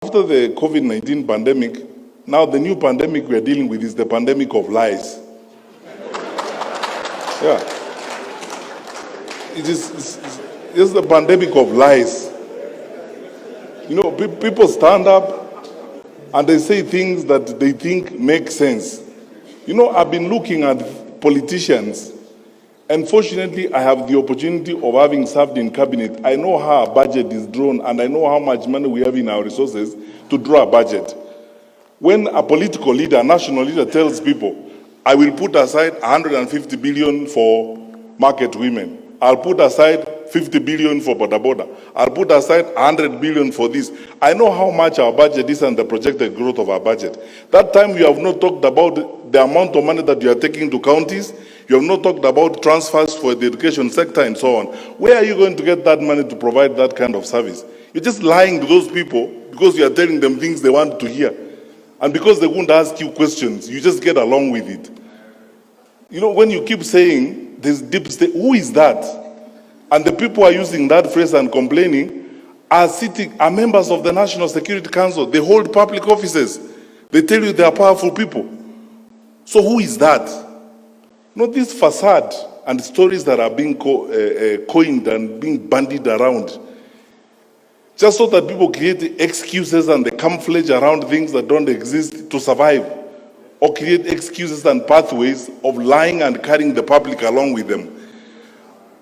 after the COVID-19 pandemic, now the new pandemic we are dealing with is the pandemic of lies. Yeah. It's the pandemic of lies. You know, people stand up and they say things that they think make sense. You know, I've been looking at politicians, and fortunately, I have the opportunity of having served in cabinet. I know how a budget is drawn, and I know how much money we have in our resources to draw a budget. When a political leader, a national leader tells people, I will put aside 150 billion for market women. I'll put aside 50 billion for boda boda. I'll put aside 100 billion for this. I know how much our budget is and the projected growth of our budget. That time you have not talked about the amount of money that you are taking to counties. You have not talked about transfers for the education sector and so on. Where are you going to get that money to provide that kind of service? You're just lying to those people because you are telling them things they want to hear. And because they won't ask you questions, you just get along with it. You know, when you keep saying there's deep state, who is that? And the people who are using that phrase and complaining are members of the National Security Council. They hold public offices. They tell you they are powerful people. So who is that? Not this facade and stories that are being coined and being bandied around, just so that people create excuses and they camouflage around things that don't exist to survive, or create excuses and pathways of lying and carrying the public along with them.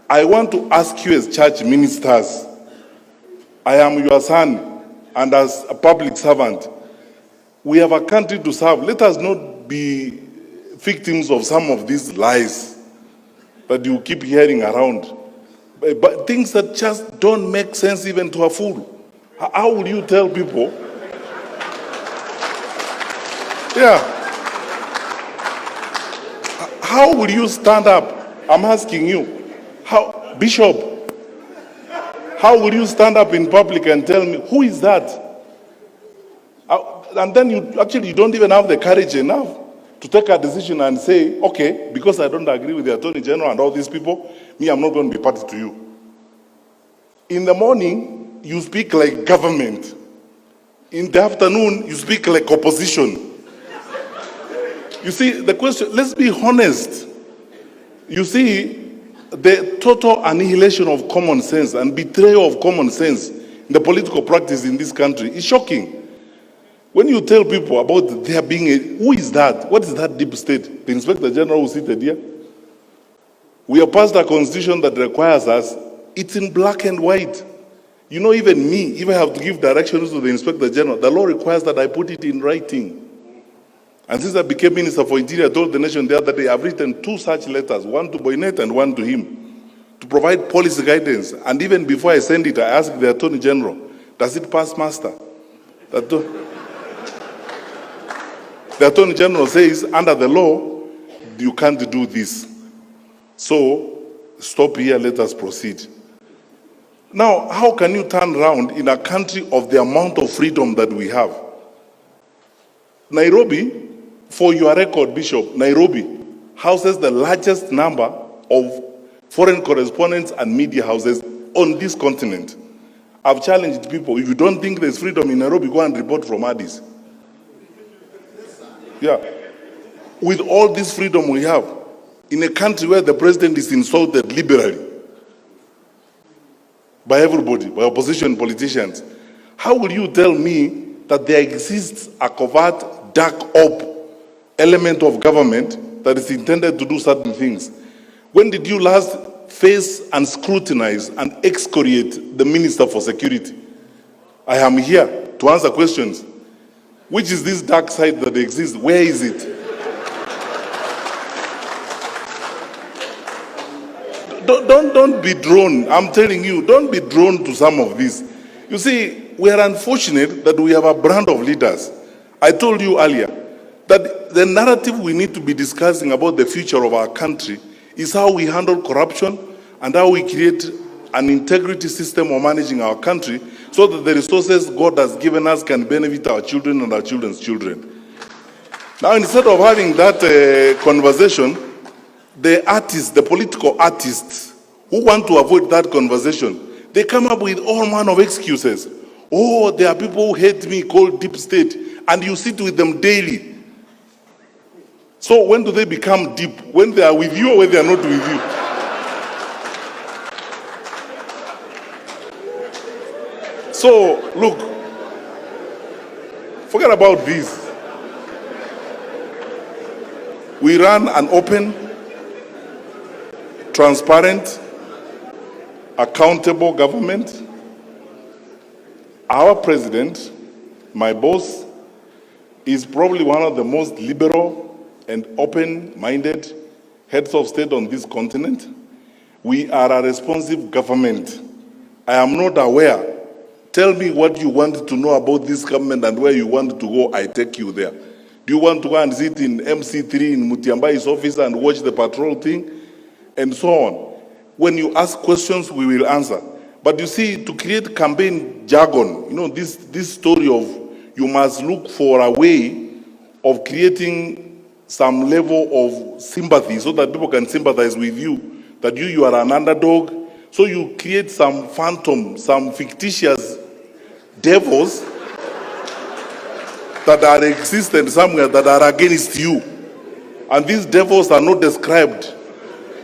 I want to ask you as church ministers, I am your son, and as a public servant, we have a country to serve. Let us not be victims of some of these lies that you keep hearing around, but things that just don't make sense even to a fool. How would you tell people? Yeah. How would you stand up? I'm asking you. How, Bishop, how would you stand up in public and tell me, who is that? And then you don't even have the courage enough to take a decision and say, okay, because I don't agree with the Attorney General and all these people, me, I'm not going to be party to you. In the morning, you speak like government. In the afternoon, you speak like opposition. You see, the question, let's be honest. You see, the total annihilation of common sense and betrayal of common sense in the political practice in this country is shocking. When you tell people about there being who is that? What is that deep state? The Inspector General who seated here? We have passed a constitution that requires us, it's in black and white. You know, even me, if I have to give directions to the Inspector General, the law requires that I put it in writing. And since I became Minister for Interior, I told the nation the other day, I've written 2 such letters, one to Boynet and one to him, to provide policy guidance. And even before I send it, I asked the Attorney General, does it pass muster? The Attorney General says, under the law, you can't do this. So, stop here, let us proceed. Now, how can you turn around in a country of the amount of freedom that we have? Nairobi, for your record, Bishop, Nairobi houses the largest number of foreign correspondents and media houses on this continent. I've challenged people, if you don't think there's freedom in Nairobi, go and report from Addis. Yeah. With all this freedom we have, in a country where the president is insulted liberally by everybody, by opposition politicians, how will you tell me that there exists a covert, dark op element of government that is intended to do certain things? When did you last face and scrutinize and excoriate the Minister for Security? I am here to answer questions. Which is this dark side that exists? Where is it? Don't be drawn. I'm telling you, don't be drawn to some of this. You see, we are unfortunate that we have a brand of leaders. I told you earlier that the narrative we need to be discussing about the future of our country is how we handle corruption and how we create an integrity system of managing our country so that the resources God has given us can benefit our children and our children's children. Now, instead of having that conversation, the artists, the political artists who want to avoid that conversation, they come up with all manner of excuses. Oh, there are people who hate me called deep state, and you sit with them daily. So when do they become deep? When they are with you or when they are not with you? So, look, forget about this. We run an open, transparent, accountable government. Our president, my boss, is probably one of the most liberal and open-minded heads of state on this continent. We are a responsive government. I am not aware. Tell me what you want to know about this government and where you want to go, I take you there. Do you want to go and sit in MC3 in Mutembei's office and watch the patrol thing? And so on. When you ask questions, we will answer. But you see, to create campaign jargon, this story of you must look for a way of creating some level of sympathy so that people can sympathize with you, that you are an underdog. So you create some phantom, some fictitious devils that are existent somewhere that are against you. And these devils are not described.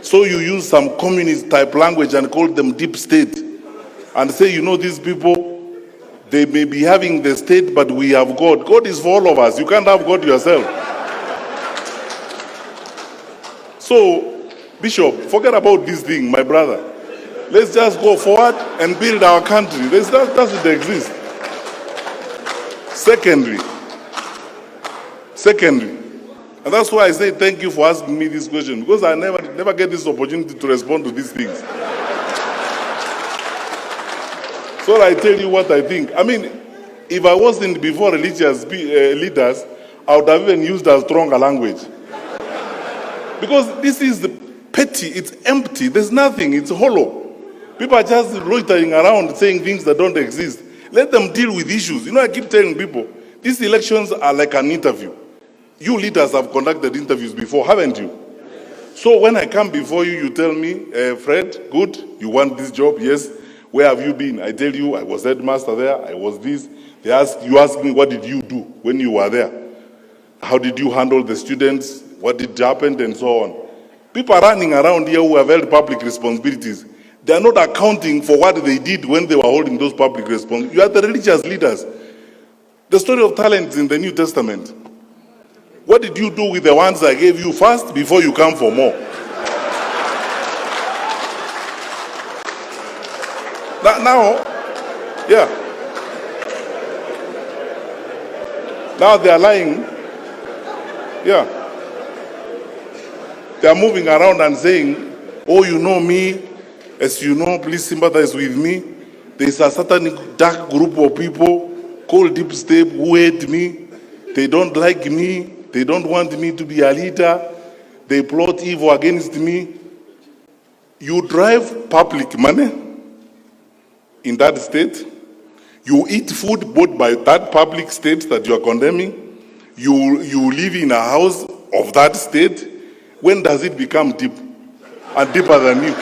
So you use some communist type language and call them deep state. And say, these people, they may be having the state, but we have God. God is for all of us. You can't have God yourself. So, Bishop, forget about this thing, my brother. Let's just go forward and build our country. That doesn't exist. Secondly, and that's why I say thank you for asking me this question, because I never get this opportunity to respond to these things. So I tell you what I think. I mean, if I wasn't before religious leaders, I would have even used a stronger language. Because this is petty, it's empty, there's nothing, it's hollow. People are just loitering around saying things that don't exist. Let them deal with issues. I keep telling people, these elections are like an interview. You leaders have conducted interviews before, haven't you? So when I come before you, you tell me, Fred, good, you want this job? Yes. Where have you been? I tell you, I was headmaster there, I was this. You ask me, what did you do when you were there? How did you handle the students? What did happen? And so on. People are running around here who have held public responsibilities. They are not accounting for what they did when they were holding those public responsibilities. You are the religious leaders. The story of talents in the New Testament. What did you do with the ones I gave you first before you come for more? Now, yeah. Now they are lying. Yeah. They are moving around and saying, oh, you know me. As you know, please sympathize with me. There is a certain dark group of people called deep state who hate me. They don't like me. They don't want me to be a leader. They plot evil against me. You drive public money in that state. You eat food bought by that public state that you are condemning. You live in a house of that state. When does it become deep and deeper than you?